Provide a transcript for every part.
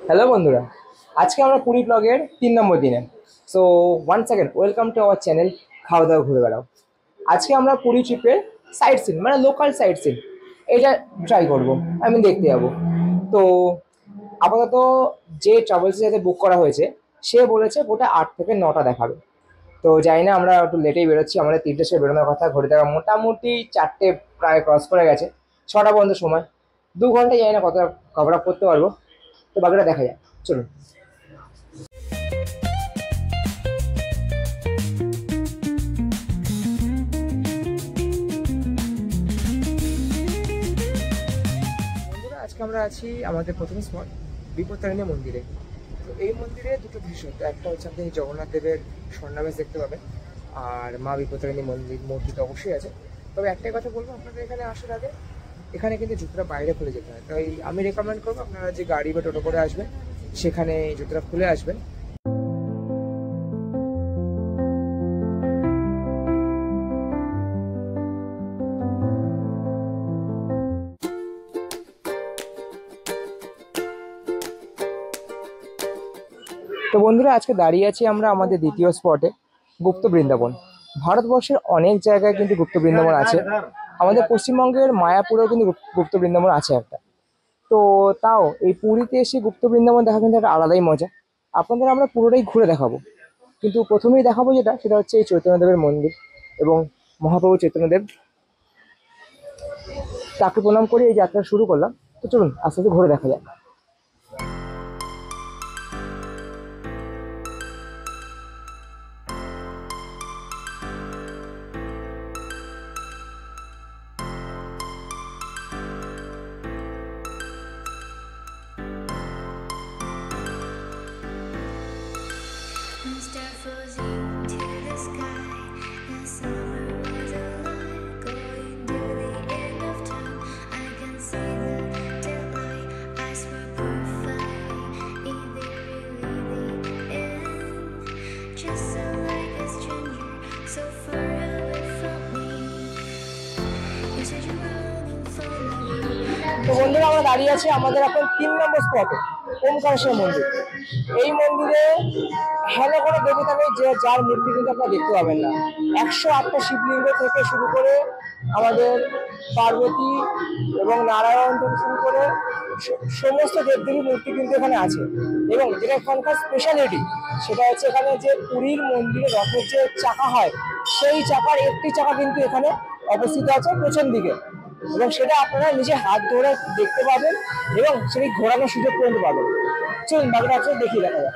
Hello বন্ধুরা, আজকে আমরা পুরী ব্লগের 3 নম্বর দিনে। So one second welcome to our channel খাওয়া দাওয়া ঘুরে বেড়াও। আজকে আমরা পুরী ট্রিপের সাইট সিন মানে লোকাল সাইট সিন এটা ট্রাই করবো, আমি দেখতে যাবো। তো আপাতত যে ট্রাভেলসের সাথে বুক করা হয়েছে সে বলেছে ওটা 8 থেকে 9টা দেখাবে। তো জানি না, আমরা একটু লেটেই বেরোচ্ছি, আমাদের 3টের সময় বেরোনোর কথা, ঘড়ি দেখা মোটামুটি 4টে প্রায় ক্রস করে গেছে। 6টা পর্যন্ত সময়, 2 ঘন্টা জানি না কতটা কভার আপ করতে পারবো। তো বাকিটা দেখা যায়, চলুন। বন্ধুরা, আজকে আমরা আছি আমাদের প্রথম স্পট বিপত্তারিণী মন্দিরে। তো এই মন্দিরে দুটো দৃশ্য, তো একটা হচ্ছে আপনি জগন্নাথ দেবের স্বর্ণাবেশ দেখতে পাবেন, আর মা বিপত্তারিণী মূর্তি তো অবশ্যই আছে। তবে একটাই কথা বলবো, আপনাদের এখানে আসার আগে এখানে কিন্তু জুতোটা বাইরে খুলে যেতে হয়, তাই আমি রেকমেন্ড করবো আপনারা যে গাড়ি বা টোটো করে আসবেন সেখানে জুতোটা খুলে আসবেন। তো বন্ধুরা, আজকে দাঁড়িয়ে আছি আমরা আমাদের দ্বিতীয় স্পটে, গুপ্ত বৃন্দাবন। ভারতবর্ষের অনেক জায়গায় কিন্তু গুপ্ত বৃন্দাবন আছে, আমাদের পশ্চিমবঙ্গের মায়াপুরেও কিন্তু গুপ্ত বৃন্দাবন আছে একটা। তো তাও এই পুরীতে এসে গুপ্ত বৃন্দাবন দেখা কিন্তু একটা আলাদাই মজা। আপনাদের আমরা পুরোটাই ঘুরে দেখাবো, কিন্তু প্রথমেই দেখাবো সেটা হচ্ছে এই চৈতন্যদেবের মন্দির এবং মহাপ্রভু চৈতন্যদেব, তাকে প্রণাম করে এই যাত্রা শুরু করলাম। তো চলুন আস্তে আস্তে ঘুরে দেখা যাক। Start floating to the sky. The summer was alive, going to the end of time. I can see the daylight. I swear perfect. Is it really the end? Just so like a stranger, so far away from me. You said you're running for me. তো বন্ধুরা, আমরা দাঁড়িয়ে আছি আমাদের এখন 3 নম্বর স্পটে, ওমকারেশ্বর মন্দির। এই মন্দিরে হেলো করে দেবতা নেই যে যার মূর্তি কিন্তু আপনারা দেখতে পাবেন না। 108টা শিবলিঙ্গ থেকে শুরু করে আমাদের পার্বতী এবং নারায়ণ থেকে শুরু করে সমস্ত দেবদেবীর মূর্তি কিন্তু এখানে আছে। এবং যেটা এখানকার স্পেশালিটি সেটা হচ্ছে এখানে যে পুরীর মন্দিরে রথের যে চাকা হয়, সেই চাকার একটি চাকা কিন্তু এখানে অবস্থিত আছে পেছন দিকে, এবং সেটা আপনারা নিজে হাত ধরে দেখতে পাবেন এবং সেটি ঘোরানোর সুযোগ পর্যন্ত পাবেন। চলুন বাকিটা আপনাদের দেখিয়ে দেখা যাক।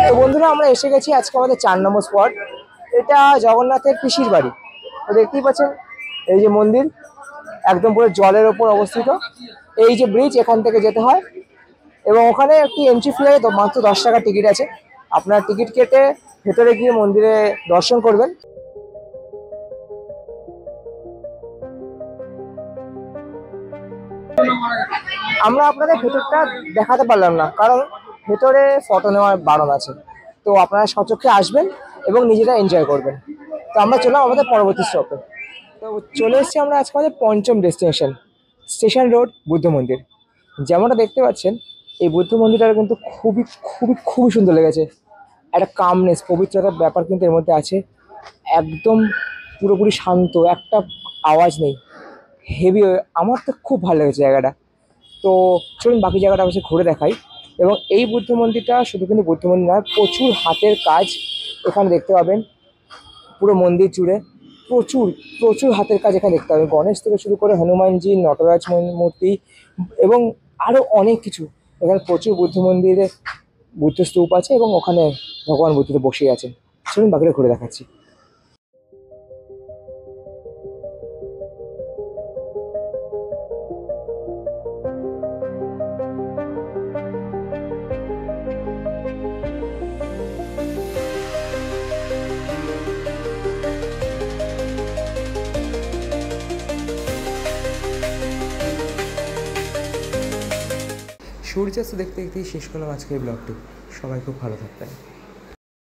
তো বন্ধুরা, আমরা এসে গেছি আজকে আমাদের 4 নম্বর স্পট। এটা জগন্নাথের পিসির বাড়ি। তো দেখতেই পাচ্ছেন এই যে মন্দির একদম পুরো জলের ওপর অবস্থিত। এই যে ব্রিজ, এখান থেকে যেতে হয় এবং ওখানে একটি এন্ট্রি ফি আছে, তো মাত্র 10 টাকার টিকিট আছে। আপনার টিকিট কেটে ভেতরে গিয়ে মন্দিরে দর্শন করবেন। আমরা আপনাদের ভেতরটা দেখাতে পারলাম না, কারণ ভেতরে ফটো নেওয়ার বারণ আছে। তো আপনারা সচক্ষে আসবেন এবং নিজেরা এনজয় করবেন। তো আমরা চললাম আমাদের পরবর্তী স্টপে। তো চলে এসেছি আমরা আজকে আমাদের পঞ্চম ডেস্টিনেশন, স্টেশন রোড বুদ্ধ মন্দির। যেমনটা দেখতে পাচ্ছেন, এই বুদ্ধ মন্দিরটা কিন্তু খুবই খুবই খুবই সুন্দর লেগেছে। একটা কামনেস, পবিত্রতার ব্যাপার কিন্তু এর মধ্যে আছে। একদম পুরোপুরি শান্ত, একটা আওয়াজ নেই, হেভি। আমার তো খুব ভালো লেগেছে জায়গাটা। তো চলুন বাকি জায়গাটা অবশ্যই ঘুরে দেখাই। এবং এই বুদ্ধ মন্দিরটা শুধু কিন্তু বুদ্ধ মন্দির নয়, প্রচুর হাতের কাজ এখানে দেখতে পাবেন। পুরো মন্দির জুড়ে প্রচুর প্রচুর হাতের কাজ এখানে দেখতে পাবেন, গণেশ থেকে শুরু করে হনুমানজি, নটরাজ মূর্তি এবং আরও অনেক কিছু। এখানে প্রচুর বুদ্ধ মন্দিরে বুদ্ধ স্তূপ আছে এবং ওখানে ভগবান বুদ্ধ বসে আছেন। চলুন বাকিটা ঘুরে দেখাচ্ছি। সূর্যাস্ত দেখতে দেখতেই শেষ করলাম আজকের ব্লগটি। সবাই খুব ভালো থাকবেন।